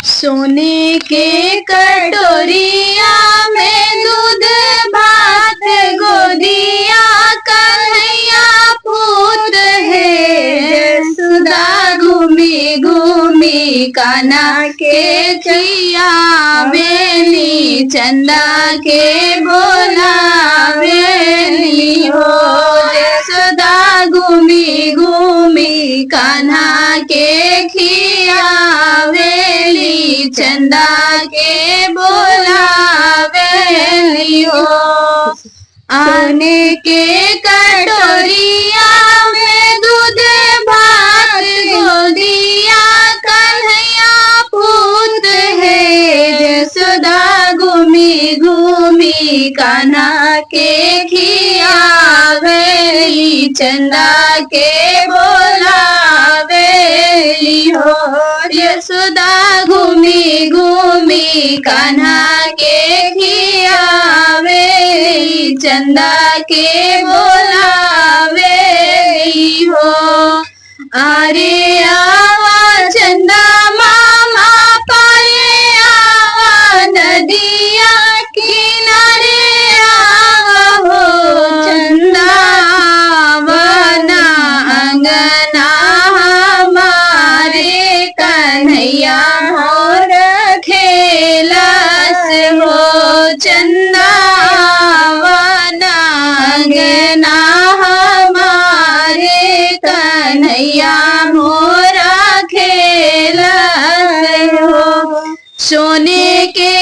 सोने के कटोरिया में दूध भात गोदिया कन्हैया पूत है। सुधा घूमी घूमी कान्हा के खिया बेली चंदा के बोला बेली हो। सुधा घूमी घूमी कान्हा के खिया चंदा के बोलावेली हो। आने के कटोरिया में दूध भात गोदिया कन्हैया पूत है। यशोदा घूमी घूमी कान्हा के खियावेली चंदा के बोलावेली हो। यशोदा घूमी घूमी कान्हा के खियावेली चंदा के बोलावेली हो। अरे आवा चंदा मामा पारे आवा नदिया किनारे आवा हो। चंदा वना अंगना हमारे कन्हैया मोर खेलस हो। चंदा वना अंगना हमारे कन्हैया मोरा खेलस हो। सोने के